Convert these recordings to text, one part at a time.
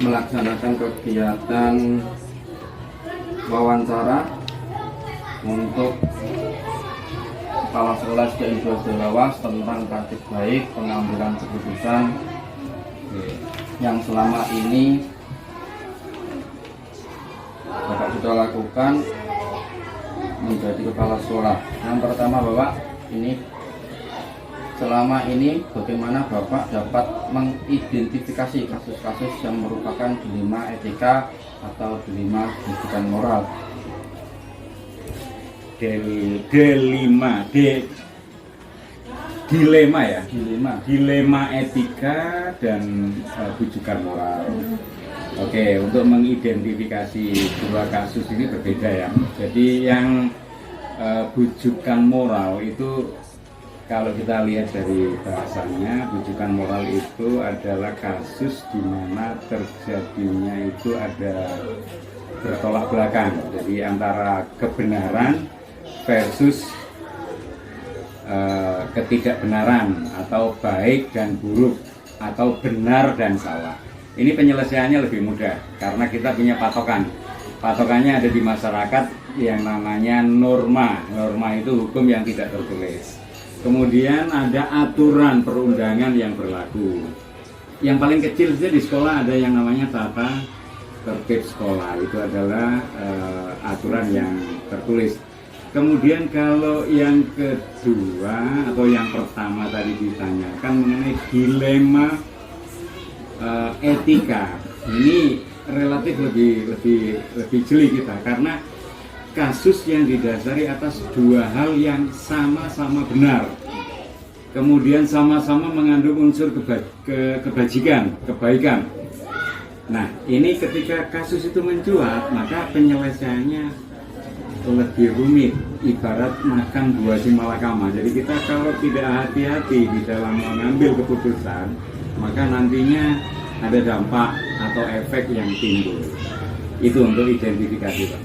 melaksanakan kegiatan wawancara untuk kepala sekolah SDN 2 Lawas tentang praktik baik pengambilan keputusan yang selama ini Bapak sudah lakukan menjadi kepala sekolah. Yang pertama, Bapak, ini selama ini bagaimana Bapak dapat mengidentifikasi kasus-kasus yang merupakan dilema etika atau dilema pendidikan moral? Dilema etika dan rujukan moral. Oke, untuk mengidentifikasi dua kasus ini berbeda ya. Jadi yang rujukan moral itu, kalau kita lihat dari bahasanya, rujukan moral itu adalah kasus di mana terjadinya itu ada bertolak belakang. Jadi antara kebenaran versus ketidakbenaran, atau baik dan buruk, atau benar dan salah. Ini penyelesaiannya lebih mudah karena kita punya patokan. Patokannya ada di masyarakat yang namanya norma. Norma itu hukum yang tidak tertulis. Kemudian ada aturan perundangan yang berlaku. Yang paling kecil saja di sekolah ada yang namanya tata tertib sekolah. Itu adalah aturan yang tertulis. Kemudian kalau yang kedua atau yang pertama tadi ditanyakan mengenai dilema etika, ini relatif lebih jeli kita karena kasus yang didasari atas dua hal yang sama-sama benar, kemudian sama-sama mengandung unsur kebajikan, kebaikan. Nah, ini ketika kasus itu mencuat, maka penyelesaiannya lebih rumit, ibarat makan dua si malakama. Jadi kita kalau tidak hati-hati di dalam mengambil keputusan, maka nantinya ada dampak atau efek yang timbul. Itu untuk identifikasi, Pak.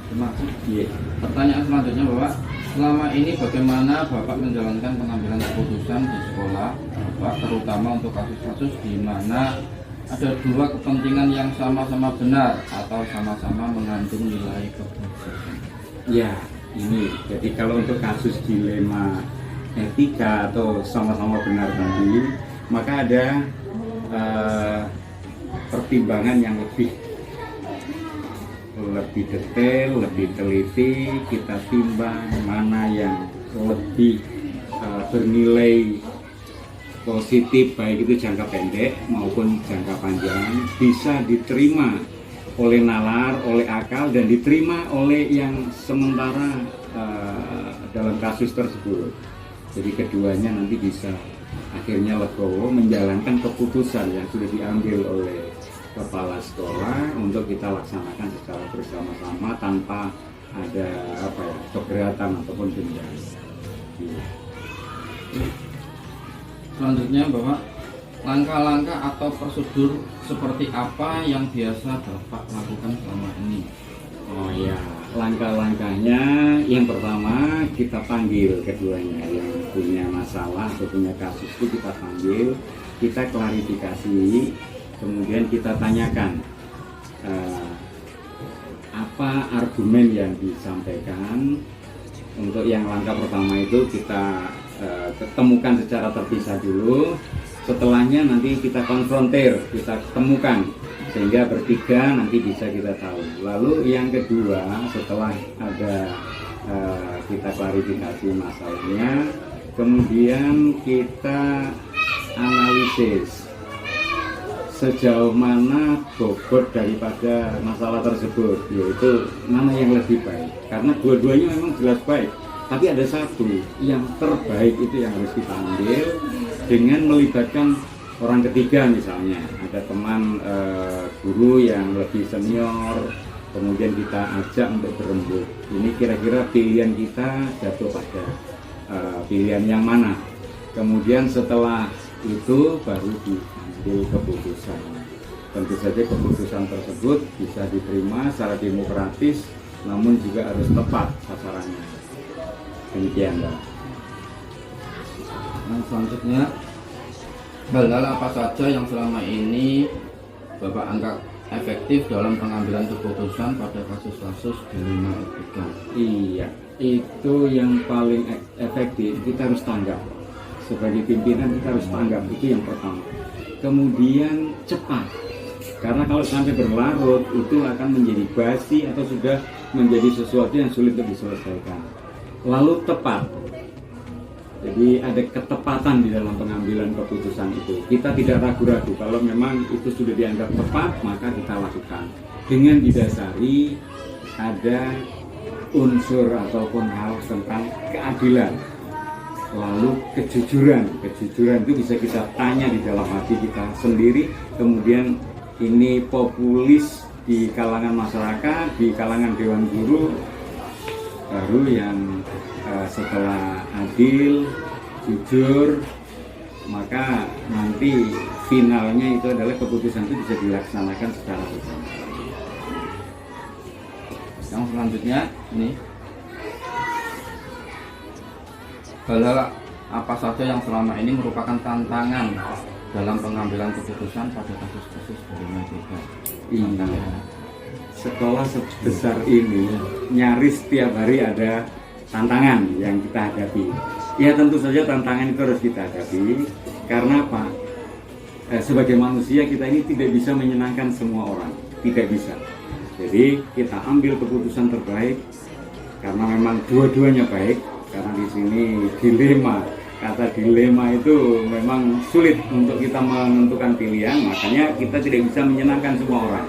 Terima kasih. Pertanyaan selanjutnya, Bapak, selama ini bagaimana Bapak menjalankan pengambilan keputusan di sekolah, Bapak, terutama untuk kasus-kasus di mana ada dua kepentingan yang sama-sama benar atau sama-sama mengandung nilai kebajikan? Ya, ini jadi kalau untuk kasus dilema etika atau sama-sama benar tadi, maka ada pertimbangan yang lebih detail, lebih teliti. Kita timbang mana yang lebih bernilai positif, baik itu jangka pendek maupun jangka panjang, bisa diterima oleh nalar, oleh akal, dan diterima oleh yang sementara dalam kasus tersebut. Jadi keduanya nanti bisa akhirnya legowo menjalankan keputusan yang sudah diambil oleh kepala sekolah untuk kita laksanakan secara bersama-sama tanpa ada keberatan ataupun denda. Selanjutnya, Bapak, langkah-langkah atau prosedur seperti apa yang biasa Bapak lakukan selama ini? Oh ya, langkah-langkahnya yang pertama kita panggil keduanya yang punya masalah atau punya kasus itu kita panggil, kita klarifikasi, kemudian kita tanyakan apa argumen yang disampaikan. Untuk yang langkah pertama itu kita ketemukan secara terpisah dulu. Setelahnya nanti kita konfrontir, kita temukan sehingga bertiga nanti bisa kita tahu. Lalu yang kedua, setelah ada kita klarifikasi masalahnya, kemudian kita analisis sejauh mana bobot daripada masalah tersebut, yaitu mana yang lebih baik. Karena dua-duanya memang jelas baik, tapi ada satu yang terbaik itu yang harus kita ambil dengan melibatkan orang ketiga. Misalnya ada teman guru yang lebih senior, kemudian kita ajak untuk berembuk. Ini kira-kira pilihan kita jatuh pada pilihan yang mana. Kemudian setelah itu baru diambil keputusan. Tentu saja keputusan tersebut bisa diterima secara demokratis, namun juga harus tepat sasarannya. Demikian, Pak. Selanjutnya, hal-hal apa saja yang selama ini Bapak anggap efektif dalam pengambilan keputusan pada kasus-kasus dilema etika? Iya, itu yang paling efektif. Kita harus tanggap sebagai pimpinan, kita harus tanggap, itu yang pertama. Kemudian cepat, karena kalau sampai berlarut itu akan menjadi basi atau sudah menjadi sesuatu yang sulit untuk diselesaikan. Lalu tepat, jadi ada ketepatan di dalam pengambilan keputusan itu. Kita tidak ragu-ragu, kalau memang itu sudah dianggap tepat, maka kita lakukan. Dengan didasari ada unsur ataupun hal tentang keadilan. Lalu kejujuran itu bisa kita tanya di dalam hati kita sendiri. Kemudian ini populis di kalangan masyarakat, di kalangan dewan guru, baru yang setelah adil, jujur, maka nanti finalnya itu adalah keputusan itu bisa dilaksanakan secara bersama. Yang selanjutnya ini, hal-hal apa saja yang selama ini merupakan tantangan dalam pengambilan keputusan pada kasus-kasus dilema etika? Iya. Sekolah sebesar ini nyaris setiap hari ada tantangan yang kita hadapi. Ya tentu saja tantangan itu harus kita hadapi. Karena apa? Sebagai manusia kita ini tidak bisa menyenangkan semua orang, tidak bisa. Jadi kita ambil keputusan terbaik karena memang dua-duanya baik. Karena di sini dilema, kata dilema itu memang sulit untuk kita menentukan pilihan, makanya kita tidak bisa menyenangkan semua orang.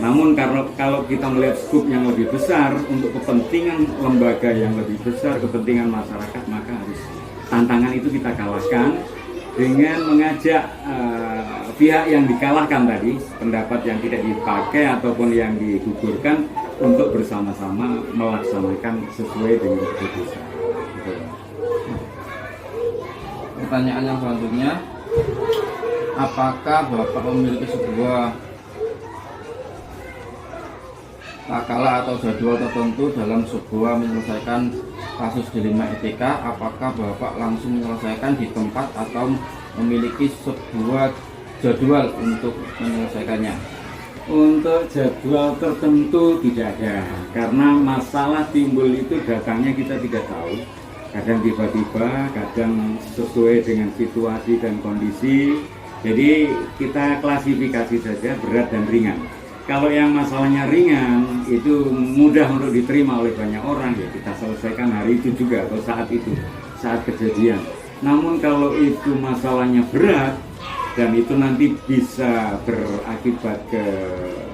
Namun karena kalau kita melihat skup yang lebih besar untuk kepentingan lembaga yang lebih besar, kepentingan masyarakat, maka harus tantangan itu kita kalahkan dengan mengajak pihak yang dikalahkan tadi, pendapat yang tidak dipakai ataupun yang digugurkan, untuk bersama-sama melaksanakan sesuai dengan keputusan. Pertanyaan yang selanjutnya, apakah Bapak memiliki sebuah takalah atau jadwal tertentu dalam sebuah menyelesaikan kasus dilema etika? Apakah Bapak langsung menyelesaikan di tempat atau memiliki sebuah jadwal untuk menyelesaikannya? Untuk jadwal tertentu tidak ada, karena masalah timbul itu datangnya kita tidak tahu. Kadang tiba-tiba, kadang sesuai dengan situasi dan kondisi. Jadi kita klasifikasi saja berat dan ringan. Kalau yang masalahnya ringan itu mudah untuk diterima oleh banyak orang, ya kita selesaikan hari itu juga atau saat itu, saat kejadian. Namun kalau itu masalahnya berat dan itu nanti bisa berakibat ke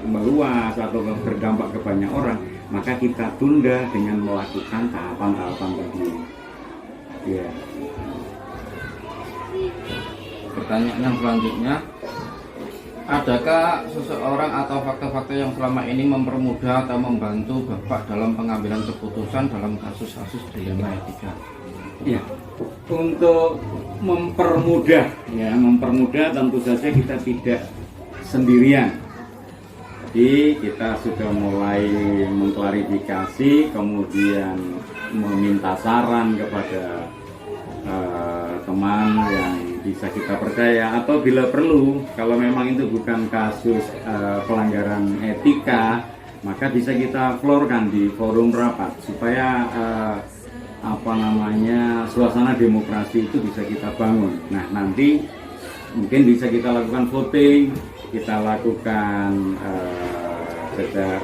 meluas atau berdampak ke banyak orang, maka kita tunda dengan melakukan tahapan-tahapan tadi. Ya. Pertanyaan yang selanjutnya, adakah seseorang atau faktor-faktor yang selama ini mempermudah atau membantu Bapak dalam pengambilan keputusan dalam kasus-kasus dilema etika? Ya, untuk mempermudah tentu saja kita tidak sendirian. Jadi kita sudah mulai mengklarifikasi, kemudian meminta saran kepada teman yang bisa kita percaya, atau bila perlu kalau memang itu bukan kasus pelanggaran etika, maka bisa kita florkan di forum rapat supaya suasana demokrasi itu bisa kita bangun. Nah, nanti mungkin bisa kita lakukan voting, kita lakukan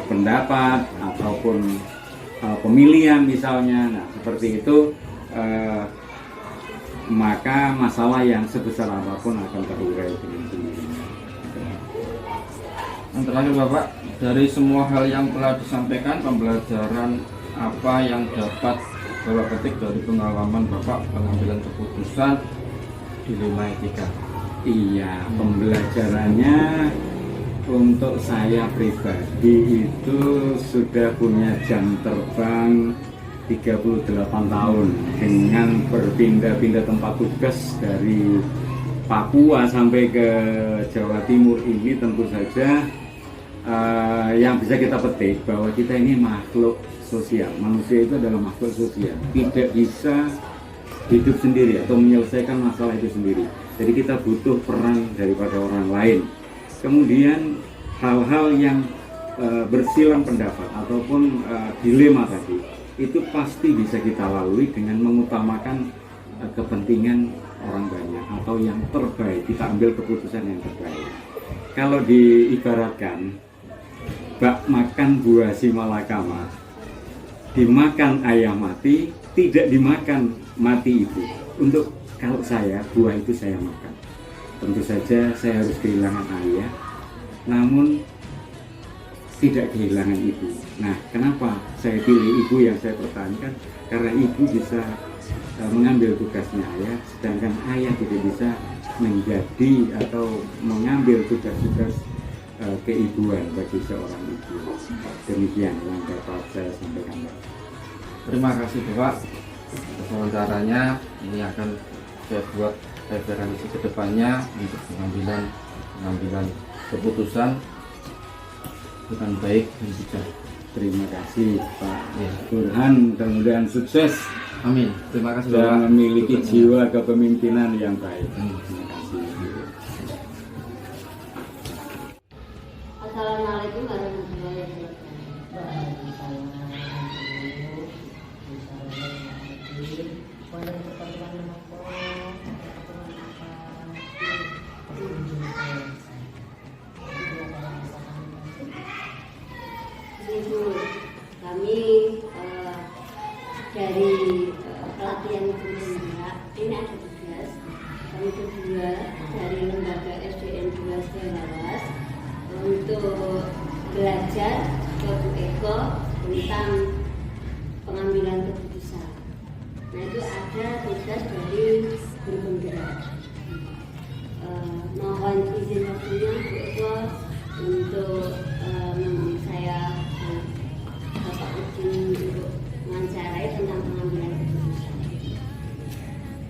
pendapat ataupun pemilihan misalnya. Nah, seperti itu, maka masalah yang sebesar apapun akan terurai dengan sendirinya. Yang terakhir Bapak, dari semua hal yang telah disampaikan, pembelajaran apa yang dapat Bapak petik dari pengalaman Bapak pengambilan keputusan dilema etika? Iya, pembelajarannya untuk saya pribadi itu sudah punya jam terbang 38 tahun dengan berpindah-pindah tempat tugas dari Papua sampai ke Jawa Timur ini. Tentu saja yang bisa kita petik bahwa kita ini makhluk sosial. Manusia itu adalah makhluk sosial, tidak bisa hidup sendiri atau menyelesaikan masalah itu sendiri. Jadi kita butuh peran daripada orang lain. kemudian hal-hal yang bersilang pendapat ataupun dilema tadi itu pasti bisa kita lalui dengan mengutamakan kepentingan orang banyak atau yang terbaik, kita ambil keputusan yang terbaik. Kalau diibaratkan bak makan buah si malakama, dimakan ayam mati, tidak dimakan mati ibu. Untuk kalau saya, buah itu saya makan. Tentu saja saya harus kehilangan ayah, namun tidak kehilangan ibu. Nah, kenapa saya pilih ibu yang saya pertahankan? Karena ibu bisa mengambil tugasnya ayah, sedangkan ayah tidak bisa menjadi atau mengambil tugas-tugas keibuan bagi seorang ibu. Demikian yang dapat saya sampaikan. Terima kasih Bapak atas wawancaranya. Ini akan saya buat referensi ke depannya untuk pengambilan keputusan dengan baik dan bijak. Terima kasih Pak Burhan, mudah-mudahan sukses. Amin. Terima kasih dan Bapak. memiliki jiwa kepemimpinan yang baik. Terima kasih. Assalamualaikum warahmatullahi wabarakatuh. Ibu, kami dari pelatihan Kementerian ini ada tugas. Kami berdua dari lembaga SDN 2 Sehawas untuk belajar ke Bu Eko tentang pengambilan keputusan. Nah, itu ada tugas dari guru penggerak. Mohon izin waktunya Bu Eko untuk saya Bapak izin untuk mengajarai tentang pengambilan keputusan.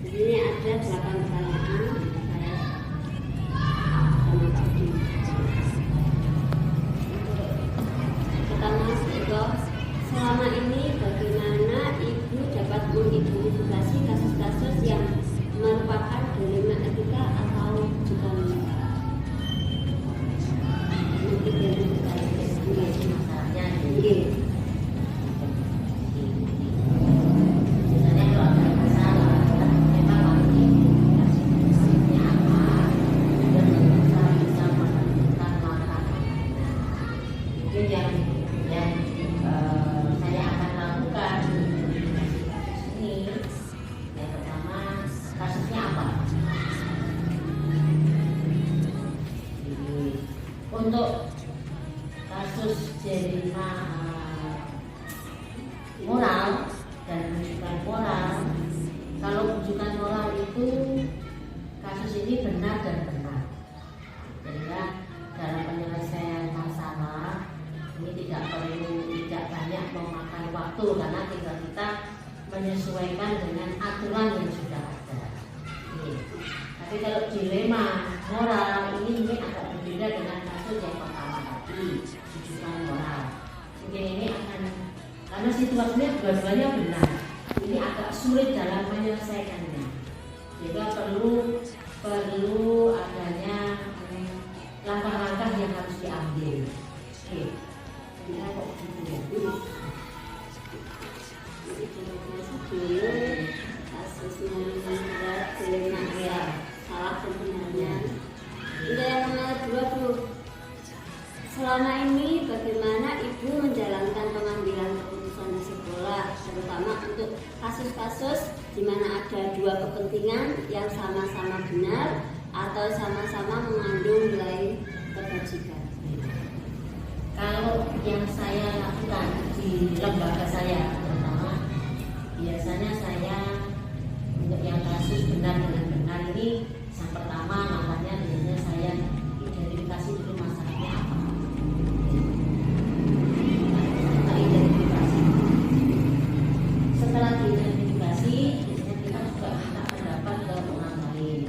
Di sini ada 8 pertanyaan saya sama Pak Udin. Pertama, Eko, selama ini bagaimana Ibu dapat mengidentifikasi kasus-kasus yang merupakan dilema etika atau bukan? Untuk kasus jerima moral dan rujukan moral, kalau rujukan moral itu kasus ini benar dan benar, sehingga dalam penyelesaian masalah ini tidak banyak memakan waktu karena tinggal kita menyesuaikan dengan aturan yang sudah ada. Tapi kalau dilema moral ini agak berbeda dengan kasus yang pertama tadi, rujukan moral. Mungkin ini akan, karena situasinya dua-duanya benar, ini agak sulit dalam menyelesaikannya. Juga perlu adanya langkah-langkah yang harus diambil. Oke. Ya, kok gitu ya. Kasusnya berat, dilema ya, salah sebenarnya. Untuk yang nomor 2 Bu, selama ini bagaimana Ibu menjalankan pengambilan keputusan di sekolah, terutama untuk kasus-kasus di mana ada dua kepentingan yang sama-sama benar atau sama-sama mengandung nilai kebajikan? Kalau yang saya lakukan di lembaga saya, terutama biasanya saya untuk yang kasus benar dengan benar ini, yang pertama namanya biasanya saya identifikasi dulu masalahnya apa. Kita identifikasi. Setelah diidentifikasi, biasanya kita juga minta pendapat ke orang lain.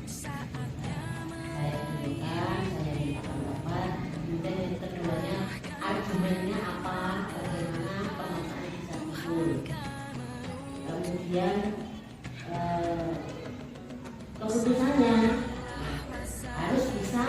Saya tunjukkan, saya minta pendapat. Kemudian yang keduanya, argumennya apa, bagaimana pemecahan bisa timbul. Kemudian keputusannya harus bisa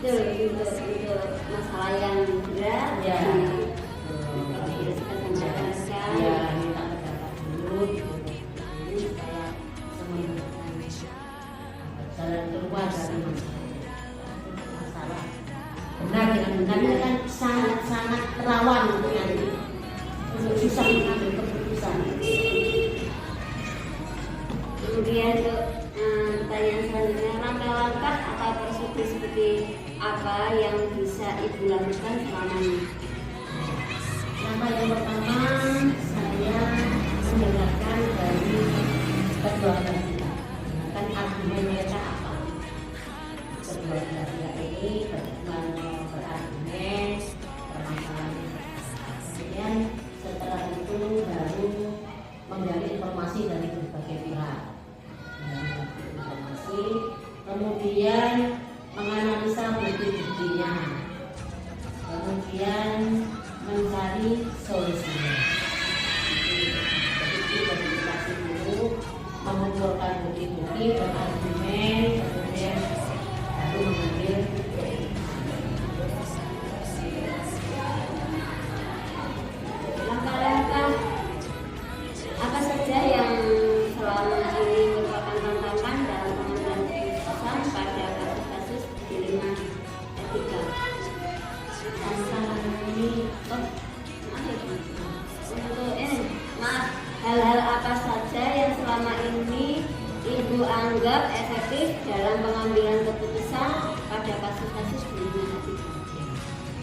untuk masalah yang berat Ya. dijelaskan sama rekan-rekan. Ya, minta pendapat dulu gitu. Ini supaya menemukan jalan keluar dari masalah. Benar dengan benar ini kan sangat rawan untuk nanti untuk susah mengambil keputusan. Kemudian untuk pertanyaan selanjutnya, langkah-langkah atau prosedur seperti apa yang bisa Ibu lakukan selama ini? Langkah yang pertama, saya mendengarkan dari kedua belah pihak. Kan argumen mereka apa? Kedua belah pihak ini berargumen permasalahan. Kemudian setelah itu baru menggali informasi dari berbagai pihak. Informasi, kemudian menganalisa bukti-buktinya, kemudian mencari solusinya. Jadi verifikasi dulu, mengumpulkan bukti-bukti, berargumen, kemudian baru mengambil Langkah-langkah apa saja yang selama ini merupakan tantangan dalam pengambilan keputusan pada kasus-kasus dilema etika? tantangan ini. Maaf, hal-hal apa saja yang selama ini Ibu anggap efektif dalam pengambilan keputusan pada kasus-kasus dilema etika?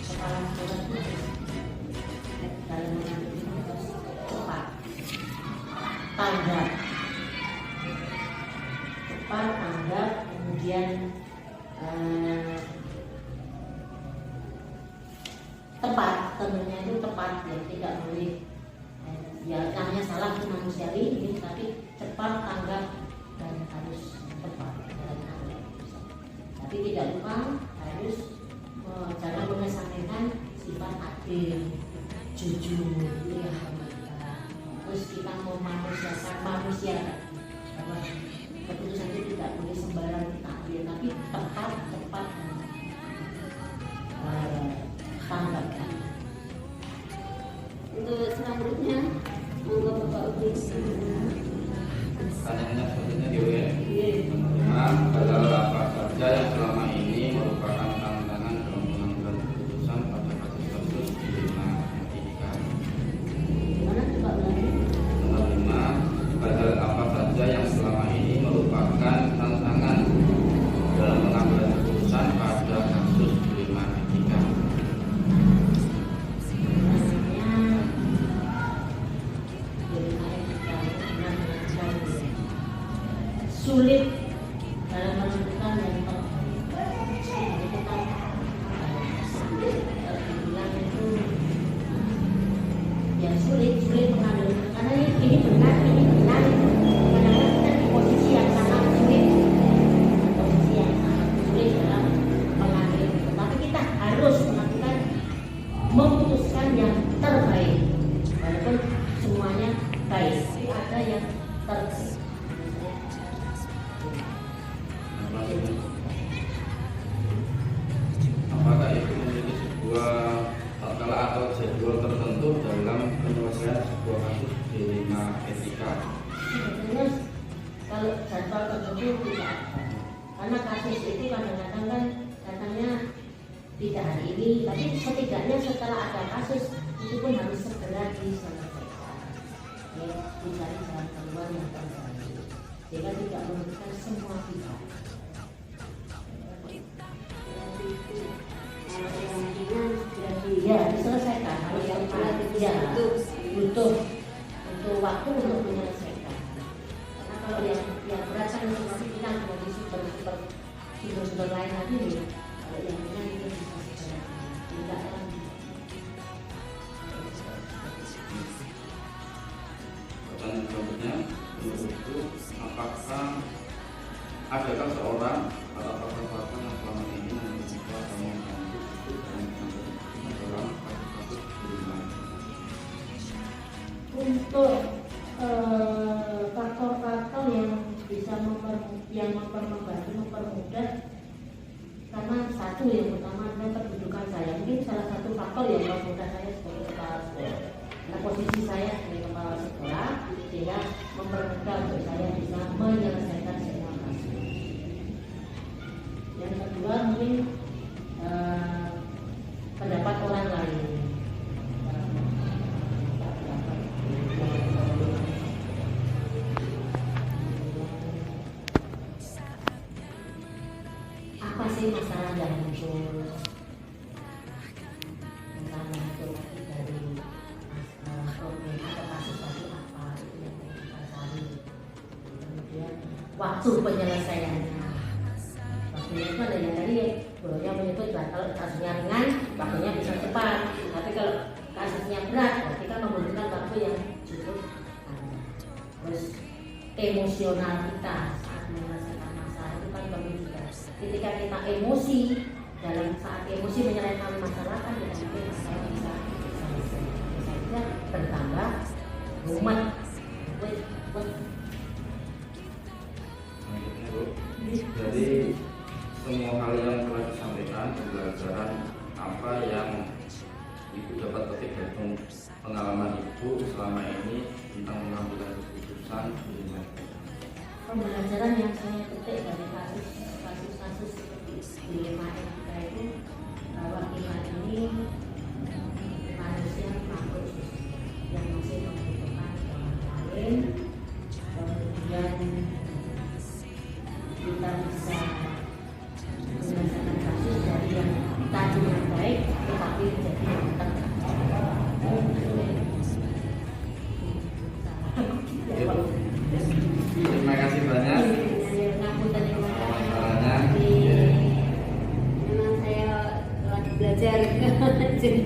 Kepala sekolah dalam mengambil keputusan cepat, tanggap, kemudian tepat, tentunya itu tepat ya, tidak boleh ya namanya salah itu manusiawi ini, tapi cepat, tanggap dan harus tepat dalam mengambil keputusan. Tapi tidak lupa harus jangan mengesampingkan sifat adil, jujur, ya. Terus kita mau manusia bahwa keputusan itu tidak boleh sembarang kita ambil, tapi tepat, cepat dan tanggap. Untuk selanjutnya, monggo Bapak Uti. Pertanyaannya selanjutnya di WA. Hal-hal apa saja yang selama ini merupakan tantangan dalam pengambilan keputusan pada kasus-kasus dilema etika? Gimana coba ulangi? Nomor 5, hal-hal apa saja yang selama ini merupakan tantangan dalam pengambilan keputusan pada kasus dilema etika? Sulit dalam menentukan yang terbilang itu ya sulit mengambil karena ini benar kadang-kadang kita di posisi yang sangat sulit dalam mengambil, tapi kita harus memutuskan yang terbaik walaupun semuanya baik, tapi ada yang terbaik. Apakah itu memiliki sebuah tata atau jadwal tertentu dalam penyelesaian sebuah kasus dilema etika? Sebetulnya kalau jadwal tertentu tidak ada, karena kasus itu kadang-kadang kan katanya tidak hari ini, tapi setidaknya setelah ada kasus itu pun harus segera diselesaikan, ya, dicari jalan keluar yang terbaik sehingga tidak merugikan semua pihak. Ya, diselesaikan. Kalau yang ya butuh waktu untuk menyelesaikan. Karena kalau yang berat kan masih kita menjadi sumber lain lagi nih. Kalau yang ringan itu bisa segera tidak kan. Pertanyaan selanjutnya, itu apakah adakah seorang atau pakar-pakar yang selama ini membuka atau membantu dalam kasus-kasus dilema? Untuk faktor-faktor yang bisa mempermudah, karena satu yang pertama adalah kedudukan saya. Mungkin salah satu faktor yang membuat saya sebagai kepala sekolah. Nah, posisi saya sebagai kepala sekolah sehingga mempermudah untuk saya bisa menyelesaikan semua kasus. Yang kedua mungkin pendapat orang lain. Apa sih masalah yang muncul? Misalnya itu dari problem atau kasus tadi apa itu yang kita cari. Kemudian waktu penyelesaiannya. Waktunya itu ada yang tadi gurunya menyebut kalau kasusnya ringan, waktunya bisa cepat. Tapi kalau kasusnya berat, berarti kan membutuhkan waktu yang cukup. Terus emosional kita saat menyelesaikan masalah itu kan perlu juga. Ketika kita emosi, dalam saat emosi menyelesaikan masalah kan kita mungkin masalah bisa selesai. Bertambah rumet. Jadi semua hal yang telah disampaikan, pembelajaran apa yang Ibu dapat petik dari pengalaman Ibu selama ini tentang mengambil keputusan ini? Pembelajaran yang saya petik dari kasus-kasus seperti dilema etika itu bahwa kita ini manusia makhluk yang masih membutuhkan orang lain, kemudian kita bisa menyelesaikan kasus dari yang tadinya baik tetapi menjadi yang Terima kasih banyak. Memang saya lagi belajar jadi